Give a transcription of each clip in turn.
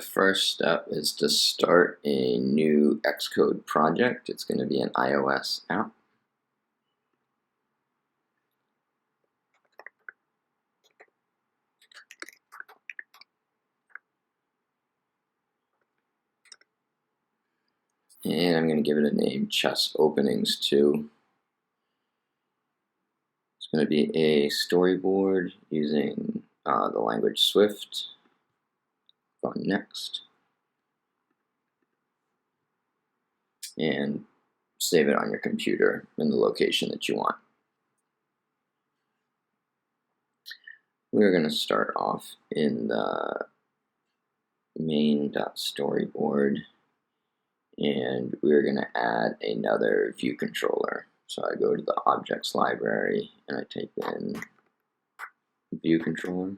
first step is to start a new Xcode project. It's going to be an iOS app. And I'm going to give it a name, Chess Openings 2. It's going to be a storyboard using the language Swift. Go on next. And save it on your computer in the location that you want. We're going to start off in the main.storyboard, and we're going to add another view controller. So I go to the objects library and I type in view controller,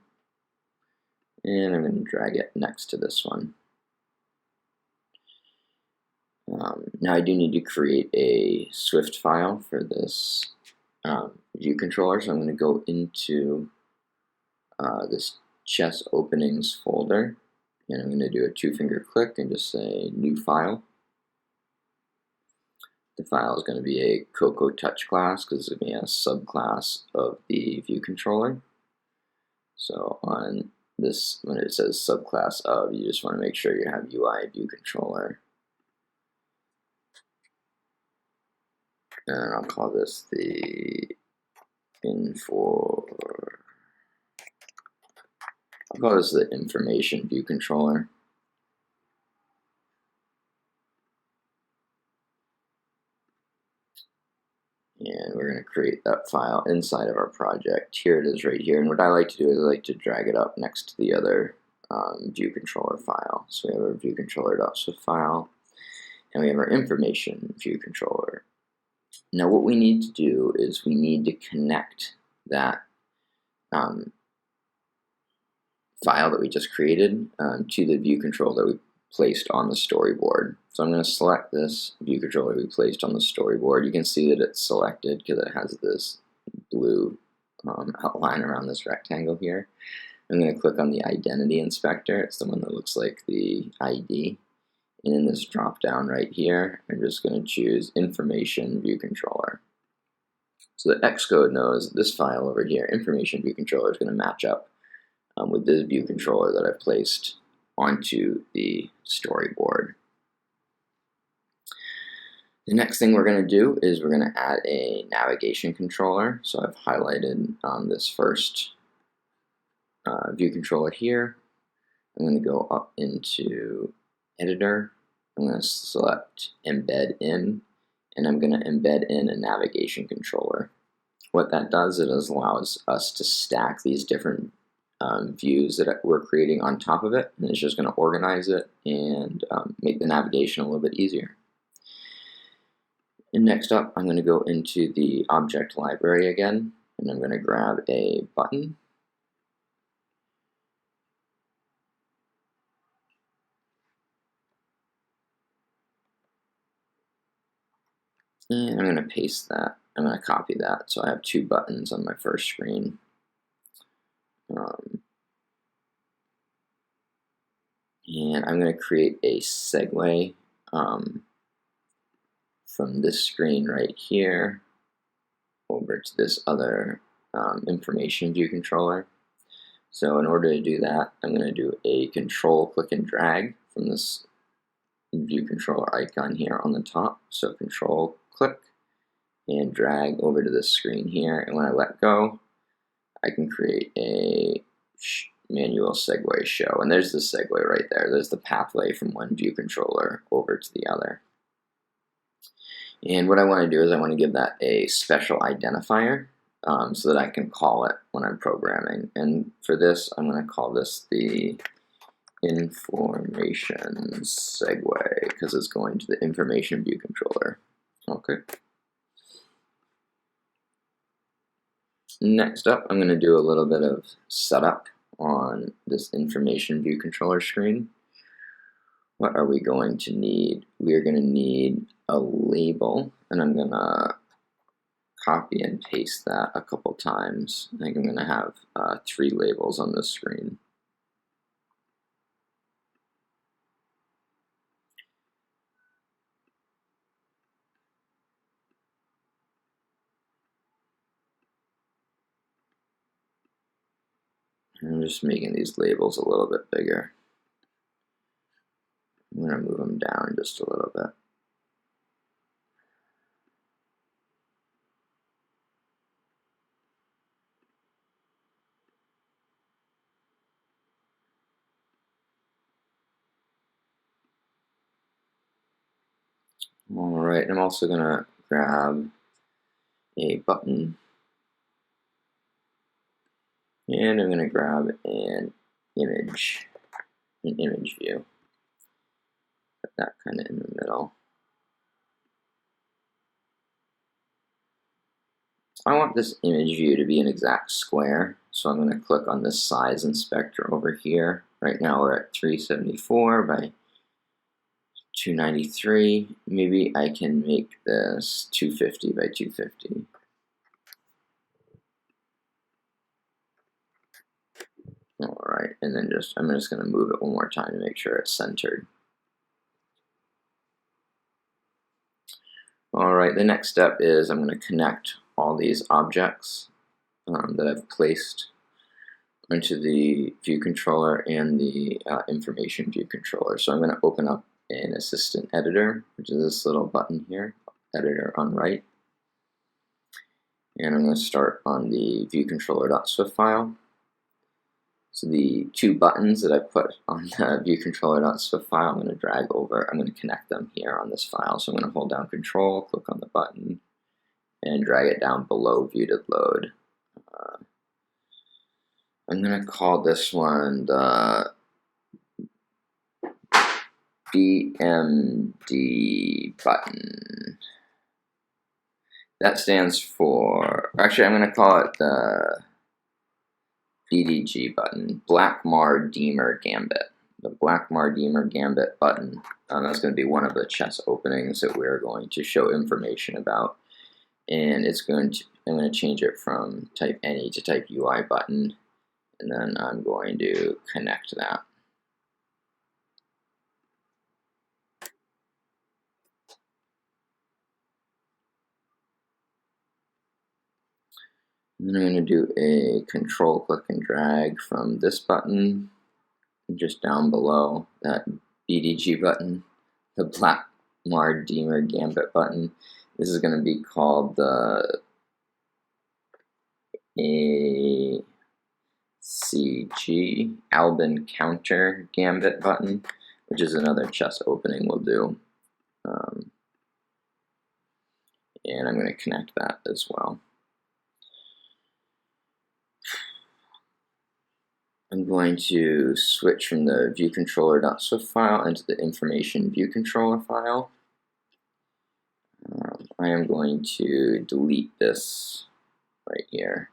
and I'm going to drag it next to this one. Now I do need to create a Swift file for this view controller, so I'm going to go into this chess openings folder, and I'm going to do a two-finger click and just say new file. The file is going to be a Cocoa Touch class because it's going to be a subclass of the view controller. So on this, when it says subclass of, you just want to make sure you have UI view controller. And I'll call this the I'll call this the information view controller. And we're going to create that file inside of our project. Here it is right here. And what I like to do is I like to drag it up next to the other view controller file. So we have our view controller.swift file, and we have our information view controller. Now what we need to do is we need to connect that file that we just created to the view controller that we placed on the storyboard. So I'm going to select this view controller we placed on the storyboard. You can see that it's selected because it has this blue outline around this rectangle here. I'm going to click on the identity inspector. It's the one that looks like the ID. And in this drop down right here, I'm just going to choose information view controller. So that Xcode knows this file over here, information view controller, is going to match up with this view controller that I've placed onto the storyboard. The next thing we're going to do is we're going to add a navigation controller. So I've highlighted this first view controller here. I'm going to go up into editor. I'm going to select embed in, and I'm going to embed in a navigation controller. What that does is it allows us to stack these different views that we're creating on top of it, and it's just going to organize it and make the navigation a little bit easier. And next up, I'm going to go into the object library again, and I'm going to grab a button. And I'm going to paste that. I'm going to copy that. So I have two buttons on my first screen. And I'm going to create a segue from this screen right here over to this other information view controller. So in order to do that, I'm going to do a control click and drag from this view controller icon here on the top. So control click and drag over to this screen here, and when I let go, I can create a manual segue show, and there's the segue right there. There's the pathway from one view controller over to the other. And what I want to do is I want to give that a special identifier so that I can call it when I'm programming. And for this, I'm going to call this the information segue because it's going to the information view controller. Okay. Next up, I'm going to do a little bit of setup on this information view controller screen. What are we going to need? We are going to need a label, and I'm going to copy and paste that a couple times. I think I'm going to have 3 labels on this screen. I'm just making these labels a little bit bigger. I'm going to move them down just a little bit. All right, I'm also going to grab a button, and I'm going to grab an image view. Put that kind of in the middle. I want this image view to be an exact square, so I'm going to click on this size inspector over here. Right now we're at 374 by 293. Maybe I can make this 250 by 250. All right, and then I'm just going to move it one more time to make sure it's centered. All right, the next step is I'm going to connect all these objects that I've placed into the view controller and the information view controller. So I'm going to open up an assistant editor, which is this little button here, editor on right. And I'm going to start on the viewcontroller.swift file. So the two buttons that I put on the viewcontroller.swift file, I'm going to drag over. I'm going to connect them here on this file. So I'm going to hold down Control, click on the button, and drag it down below view.load. I'm going to call this one the BMD button. That stands for, actually I'm going to call it the BDG button, Blackmar Deemer Gambit. The Blackmar Deemer Gambit button. That's going to be one of the chess openings that we're going to show information about. And I'm going to change it from type any to type UI button. And then I'm going to connect that. And then I'm going to do a control click and drag from this button just down below that BDG button, the Blackmar Deemer Gambit button. This is going to be called the ACG, Alvin Counter Gambit button, which is another chess opening we'll do. And I'm going to connect that as well. I'm going to switch from the viewcontroller.swift file into the information view controller file. I am going to delete this right here.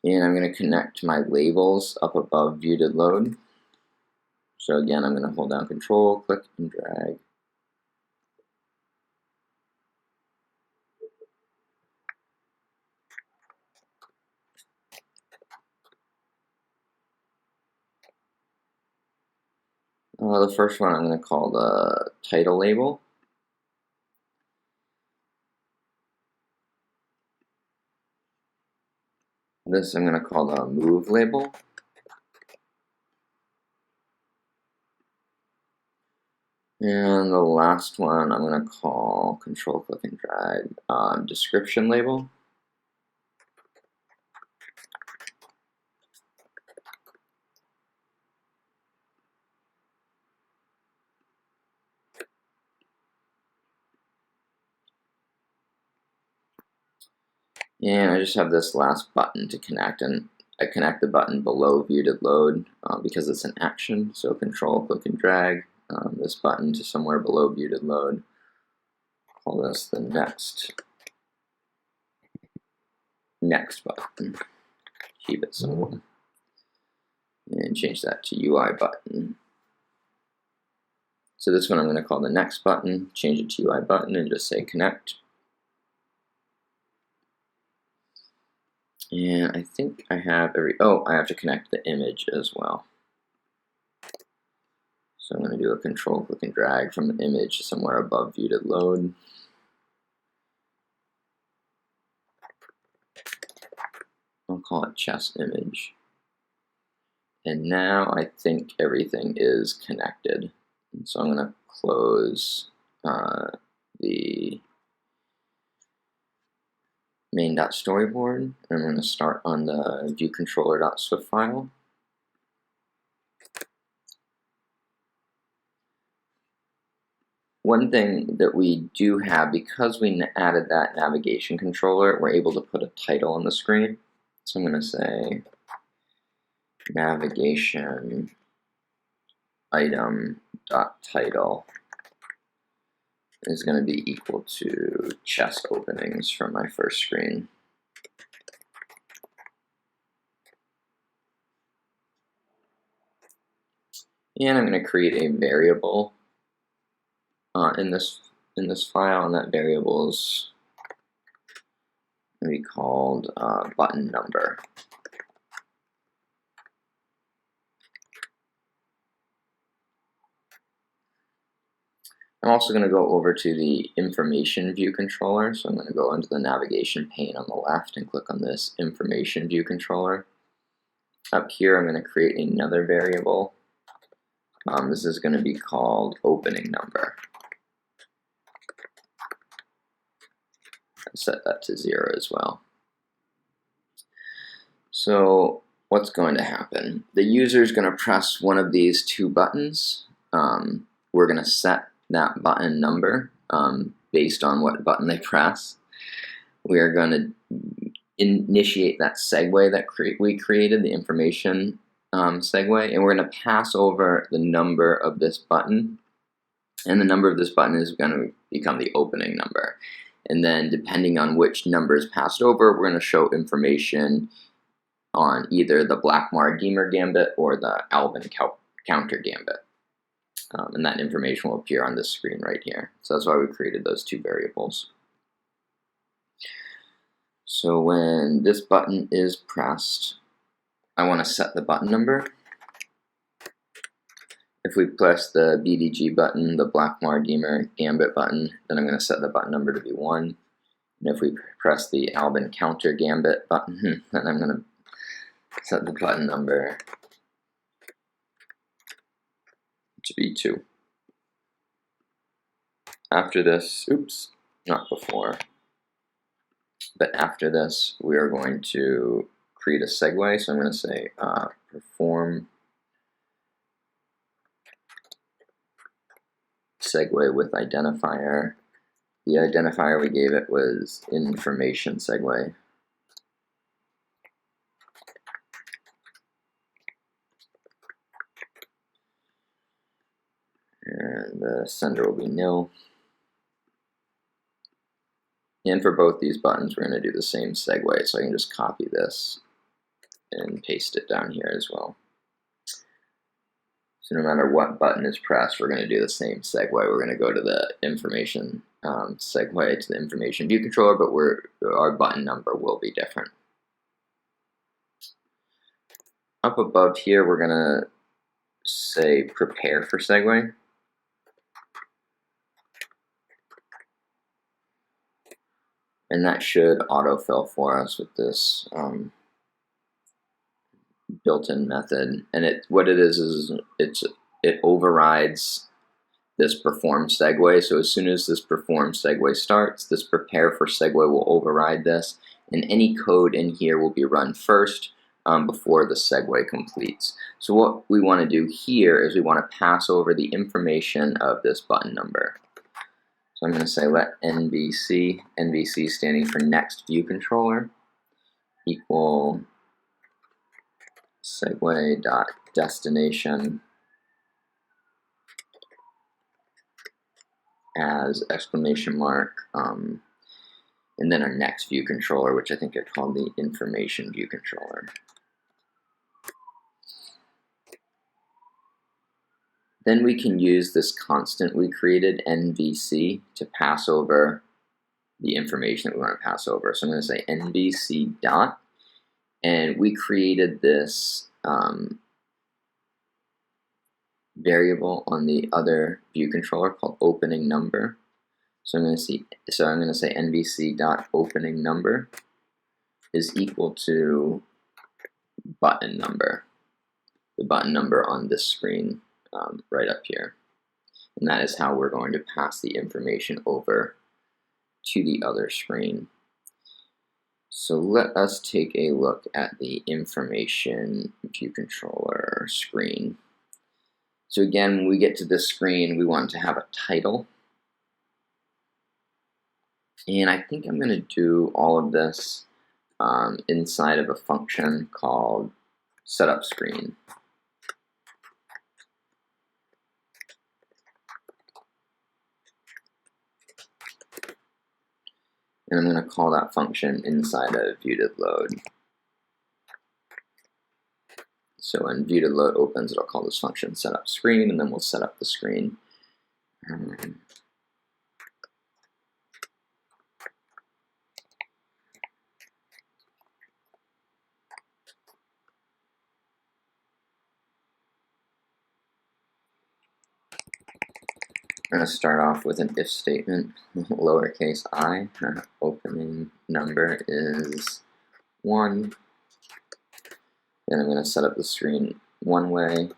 And I'm going to connect my labels up above view.load. So again, I'm going to hold down Control, click and drag. The first one I'm going to call the title label. This I'm going to call the move label. And the last one I'm going to call Control, click and drag description label. And I just have this last button to connect, and I connect the button below view.load because it's an action. So Control, click and drag this button to somewhere below view.load. Call this the next button. Keep it simple. And change that to UI button. So this one I'm going to call the next button, change it to UI button, and just say connect. And I think I have I have to connect the image as well. So I'm going to do a Control, click and drag from the image to somewhere above view.load. I'll call it chess image. And now I think everything is connected. And so I'm going to close the main.storyboard. I'm going to start on the viewcontroller.swift file. One thing that we do have, because we added that navigation controller, we're able to put a title on the screen. So I'm going to say navigation item.title is going to be equal to chess openings from my first screen. And I'm going to create a variable in this file, and that variable is going to be called button number. I'm also going to go over to the information view controller. So I'm going to go into the navigation pane on the left and click on this information view controller. Up here, I'm going to create another variable. This is going to be called opening number. Set that to 0 as well. So what's going to happen? The user is going to press one of these two buttons. We're going to set that button number based on what button they press. We are going to initiate that segue that we created, the information segue, and we're going to pass over the number of this button. And the number of this button is going to become the opening number. And then depending on which number is passed over, we're going to show information on either the Blackmar-Diemer Gambit or the Alvin counter Gambit. And that information will appear on this screen right here. So that's why we created those two variables. So when this button is pressed, I want to set the button number. If we press the BDG button, the Blackmar-Diemer Gambit button, then I'm going to set the button number to be 1. And if we press the Alvin counter Gambit button, then I'm going to set the button number to be 2. After this, oops, not before, but after this, we are going to create a segue. So I'm going to say perform segue with identifier. The identifier we gave it was information segue. And the sender will be nil. And for both these buttons, we're going to do the same segue. So I can just copy this and paste it down here as well. So no matter what button is pressed, we're going to do the same segue. We're going to go to the information segue to the information view controller, but our button number will be different. Up above here, we're going to say prepare for segue. And that should autofill for us with this built-in method. And what it is it overrides this perform segue. So as soon as this perform segue starts, this prepare for segue will override this, and any code in here will be run first before the segue completes. So what we want to do here is we want to pass over the information of this button number. So I'm going to say let NVC standing for next view controller, equal segue.destination as exclamation mark, and then our next view controller, which I think I called the information view controller. Then we can use this constant we created, NVC, to pass over the information that we want to pass over. So I'm going to say NVC dot, and we created this variable on the other view controller called opening number. So I'm going to say NVC dot opening number is equal to button number, the button number on this screen right up here. And that is how we're going to pass the information over to the other screen. So let us take a look at the information view controller screen. So again, when we get to this screen, we want to have a title. And I think I'm going to do all of this inside of a function called setup screen. And I'm going to call that function inside of view.load. So when view.load opens, it'll call this function setup screen, and then we'll set up the screen. I'm going to start off with an if statement, lowercase I, opening number is 1. Then I'm going to set up the screen one way.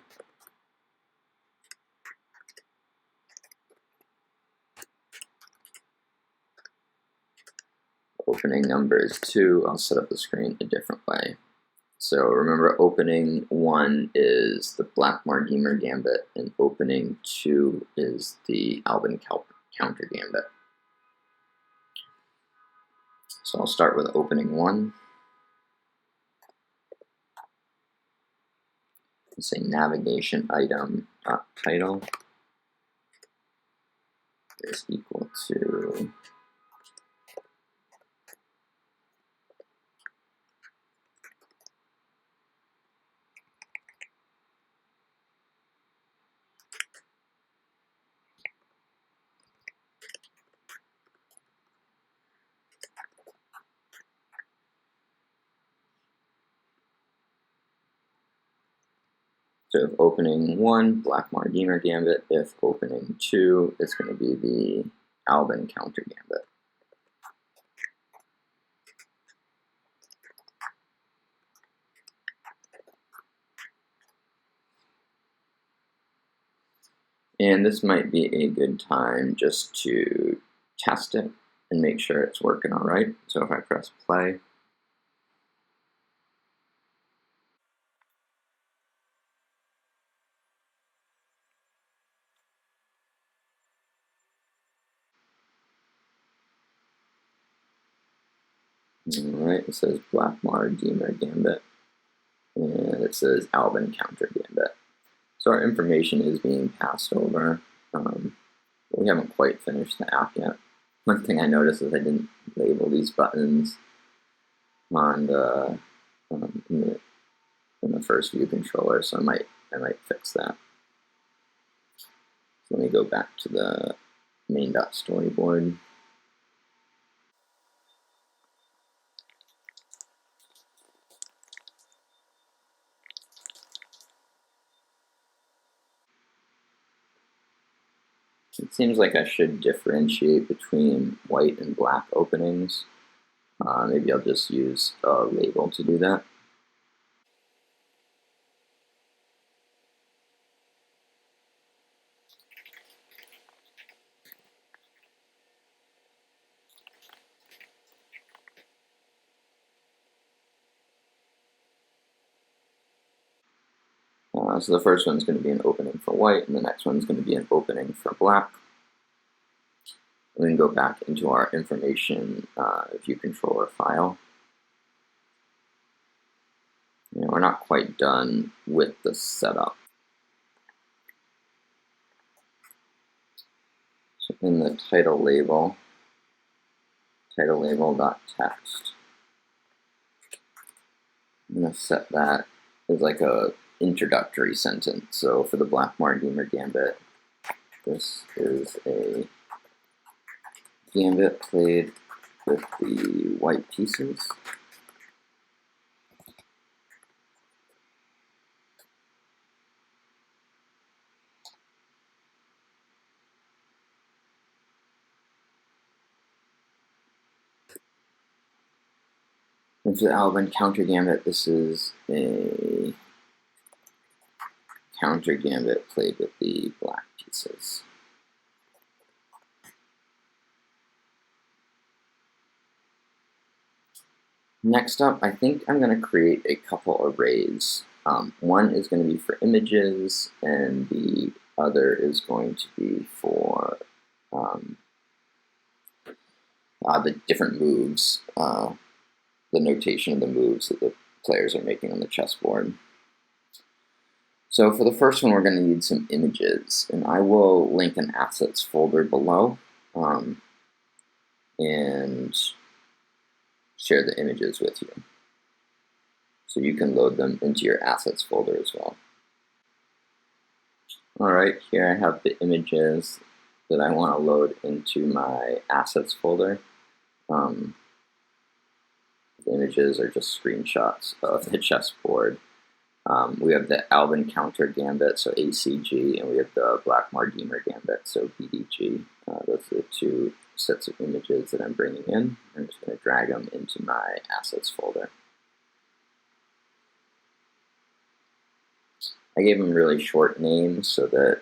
Opening number is 2, I'll set up the screen a different way. So remember, opening 1 is the Blackmore Gamer Gambit, and opening 2 is the Alvin counter Gambit. So I'll start with opening 1. Say navigation item title is equal to so if opening 1, Blackmore Gamer Gambit. If opening 2, it's going to be the Alvin counter Gambit. And this might be a good time just to test it and make sure it's working all right. So if I press play, all right, it says Blackmore Gamer Gambit, and it says Alvin counter Gambit. So our information is being passed over. We haven't quite finished the app yet. One thing I noticed is I didn't label these buttons on the in the first view controller, so I might fix that. So let me go back to the main.storyboard. It seems like I should differentiate between white and black openings. Maybe I'll just use a label to do that. So the first one's going to be an opening for white, and the next one's going to be an opening for black. And then go back into our information view controller file. We're not quite done with the setup. So in the title label .text, I'm going to set that as like a introductory sentence. So for the Blackmore Gamer Gambit, this is a gambit played with the white pieces. And for the Alvin counter gambit, this is a counter gambit played with the black pieces. Next up, I think I'm going to create a couple arrays. One is going to be for images, and the other is going to be for the different moves, the notation of the moves that the players are making on the chessboard. So for the first one, we're going to need some images, and I will link an assets folder below and share the images with you, so you can load them into your assets folder as well. Alright, here I have the images that I want to load into my assets folder. The images are just screenshots of the chessboard. We have the Alvin counter gambit, so ACG, and we have the Black Mardimer gambit, so BDG. Those are the two sets of images that I'm bringing in. I'm just going to drag them into my assets folder. I gave them really short names so that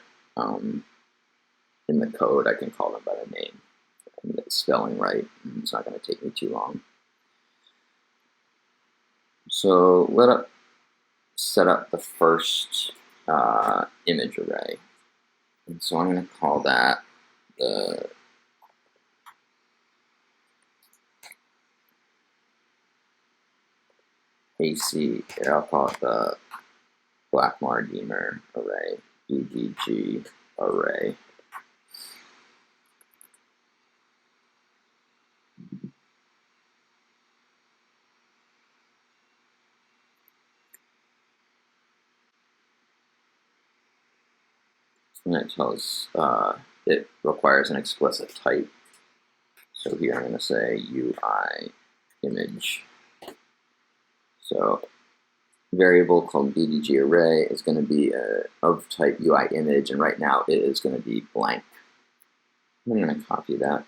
in the code I can call them by the name and get the spelling right, and it's not going to take me too long. So let us set up the first image array. And so I'm going to call that the AC, I'll call it the Black Mardimer array, BDG array. And it tells, it requires an explicit type. So here I'm going to say UI image. So variable called BDG array is going to be of type UI image, and right now it is going to be blank. I'm going to copy that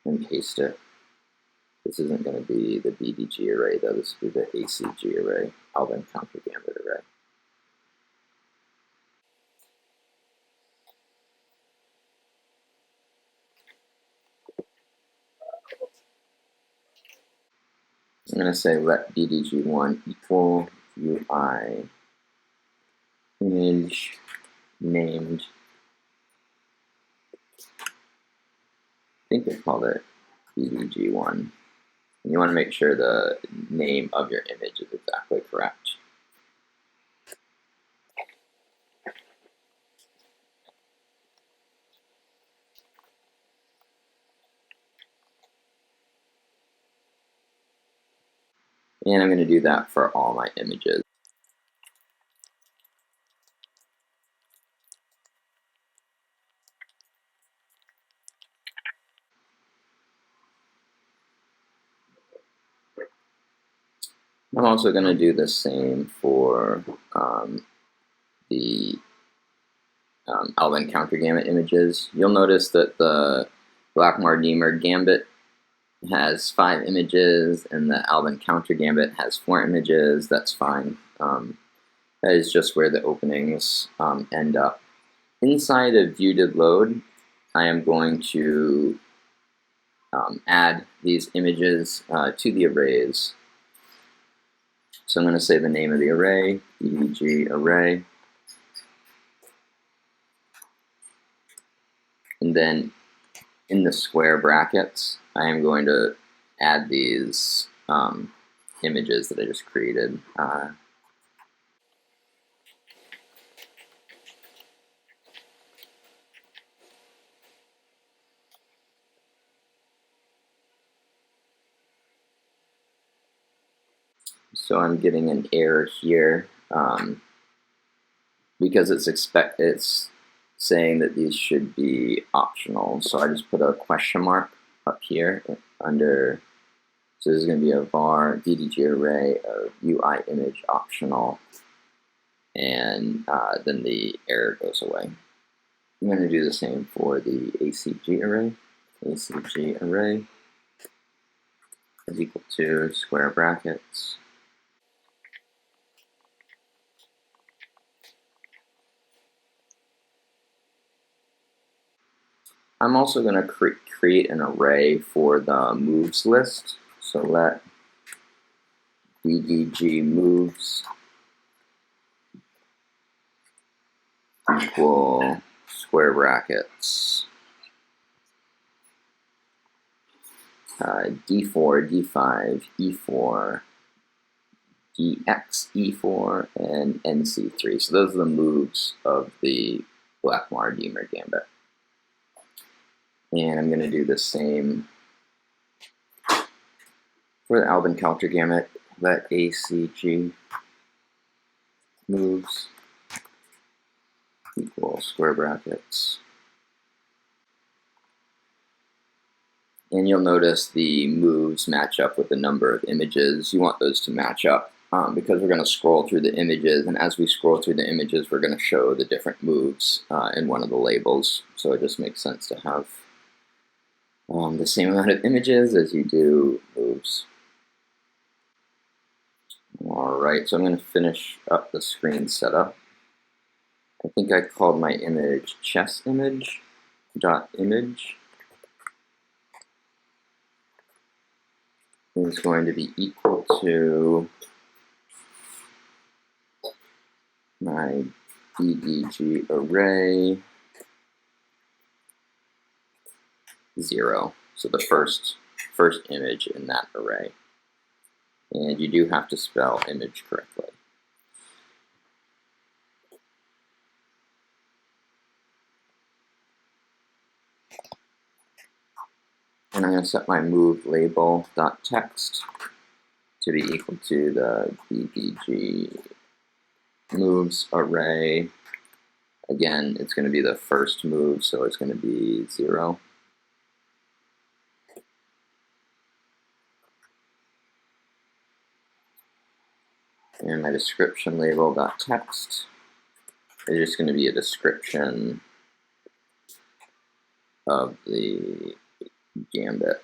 and paste it. This isn't going to be the BDG array though, this will be the ACG array, Alvin counter gambit array. I'm going to say let BDG1 equal UI image named, I think they called it BDG1. And you want to make sure the name of your image is exactly correct. And I'm going to do that for all my images. I'm also going to do the same for the Alvin counter gambit images. You'll notice that the Black Mardimer gambit has 5 images and the Alvin counter gambit has 4 images. That's fine. That is just where the openings end up. Inside of viewDidLoad, I am going to add these images to the arrays. So I'm going to say the name of the array, BDG array, and then in the square brackets, I am going to add these images that I just created. So I'm getting an error here because it's saying that these should be optional. So I just put a question mark up here under. So this is going to be a var BDG array of UI image optional, and then the error goes away. I'm going to do the same for the ACG array. ACG array. is equal to square brackets. I'm also going to create an array for the moves list. So let DDG moves equal square brackets D4, D5, E4, DX, E4, and NC3. So those are the moves of the Blackmar Deemer Gambit. And I'm going to do the same for the Alvin Counter Gambit. Let ACG moves equal square brackets. And you'll notice the moves match up with the number of images. You want those to match up because we're going to scroll through the images, and as we scroll through the images, we're going to show the different moves in one of the labels. So it just makes sense to have the same amount of images as you do moves. Alright, so I'm going to finish up the screen setup. I think I called my image chess image dot image is going to be equal to my DDG array 0. So the first image in that array. And you do have to spell image correctly. And I'm going to set my move label dot text to be equal to the DDG moves array. Again, it's going to be the first move, so it's going to be 0. And my description label dot text is just going to be a description of the Gambit.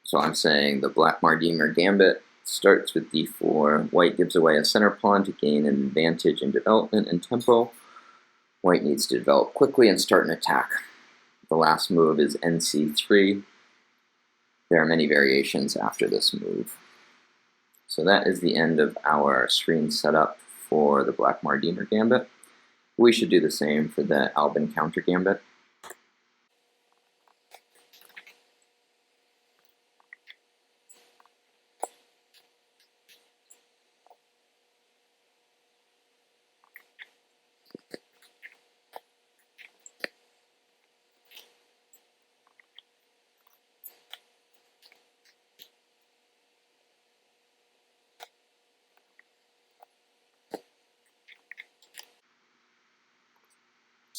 So I'm saying the Blackmar Deemer Gambit starts with D4. White gives away a center pawn to gain an advantage in development and tempo. White needs to develop quickly and start an attack. The last move is NC3. There are many variations after this move. So that is the end of our screen setup for the Blackmar Deemer Gambit. We should do the same for the Alvin Counter Gambit.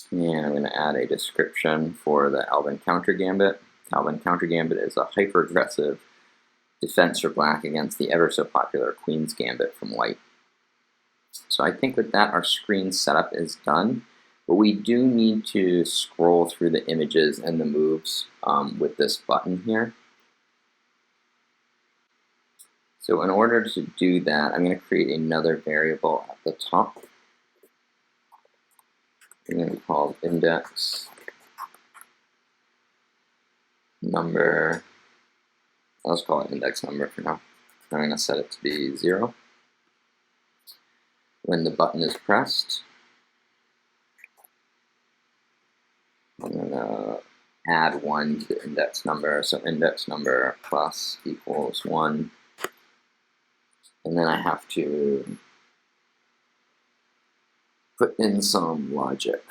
And I'm going to add a description for the Alvin Counter Gambit. Alvin Counter Gambit is a hyper-aggressive defense for black against the ever-so-popular Queen's Gambit from white. So I think with that, our screen setup is done. But we do need to scroll through the images and the moves with this button here. So in order to do that, I'm going to create another variable at the top. I'm going to call index number. Let's call it index number for now. I'm going to set it to be 0. When the button is pressed, I'm going to add 1 to the index number. So index number plus equals 1. And then I have to put in some logic.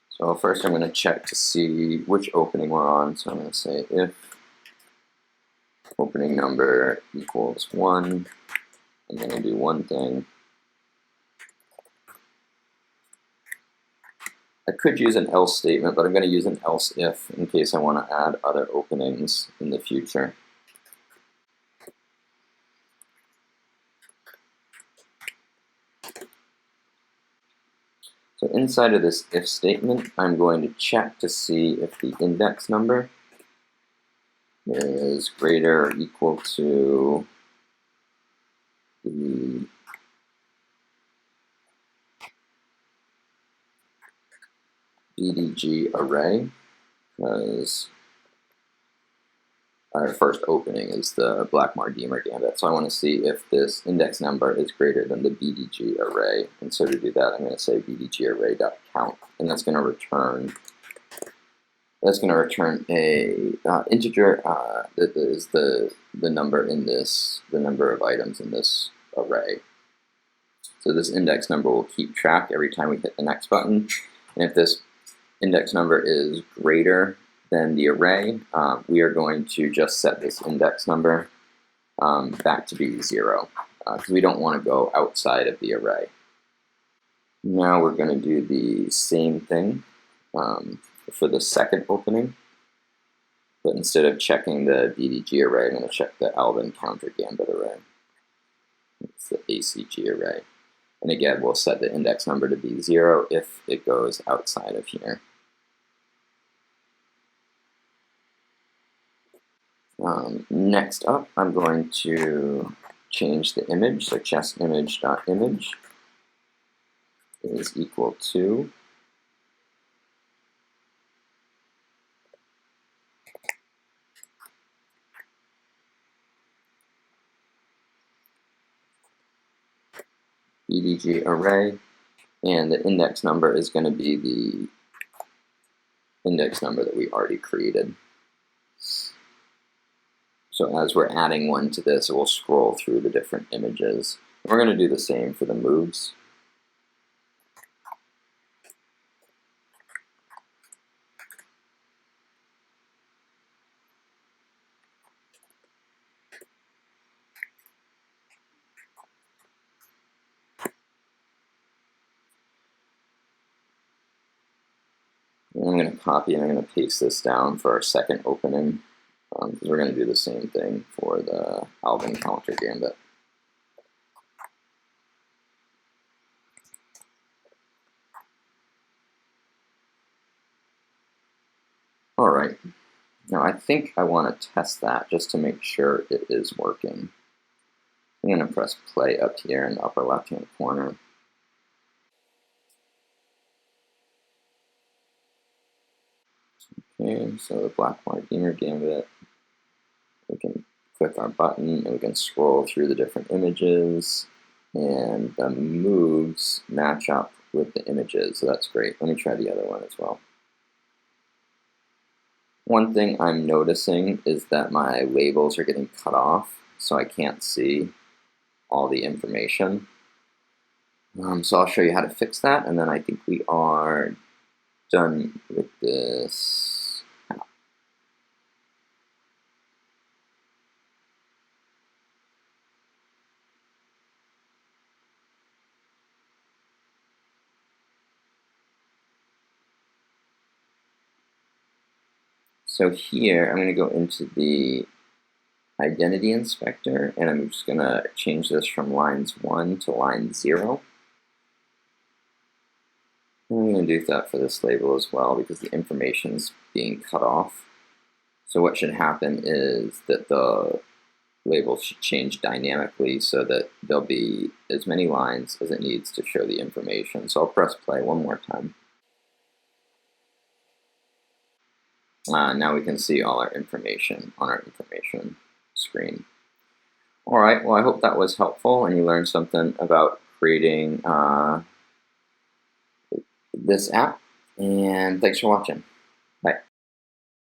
So first I'm going to check to see which opening we're on. So I'm going to say if opening number equals 1, I'm going to do one thing. I could use an else statement, but I'm going to use an else if in case I want to add other openings in the future. So inside of this if statement, I'm going to check to see if the index number is greater or equal to the BDG array, because our first opening is the Blackmore-Deemer Gambit. So I want to see if this index number is greater than the BDG array. And so to do that, I'm going to say BDG array.count, and that's going to return a integer that is the number in this, the number of items in this array. So this index number will keep track every time we hit the next button, and if this index number is greater than the array, we are going to just set this index number back to be 0, because we don't want to go outside of the array. Now we're going to do the same thing for the second opening, but instead of checking the BDG array, I'm going to check the Alvin counter Gambit array. It's the ACG array. And again, we'll set the index number to be 0 if it goes outside of here. Next up, I'm going to change the image. So chess image.image is equal to BDG array, and the index number is going to be the index number that we already created. So as we're adding one to this, it will scroll through the different images. We're going to do the same for the moves. And I'm going to copy and I'm going to paste this down for our second opening, because we're going to do the same thing for the Alvin counter Gambit. All right, now I think I want to test that just to make sure it is working. I'm going to press play up here in the upper left-hand corner. Okay, so the Blackmore-Deemer Gambit, we can click our button and we can scroll through the different images, and the moves match up with the images, so that's great. Let me try the other one as well. One thing I'm noticing is that my labels are getting cut off, so I can't see all the information. So I'll show you how to fix that, and then I think we are done with this app. So here, I'm going to go into the identity inspector, and I'm just going to change this from lines 1 to line 0. I'm going to do that for this label as well, because the information is being cut off. So what should happen is that the label should change dynamically so that there'll be as many lines as it needs to show the information. So I'll press play one more time. Now we can see all our information on our information screen. All right, well, I hope that was helpful and you learned something about creating this app, and thanks for watching.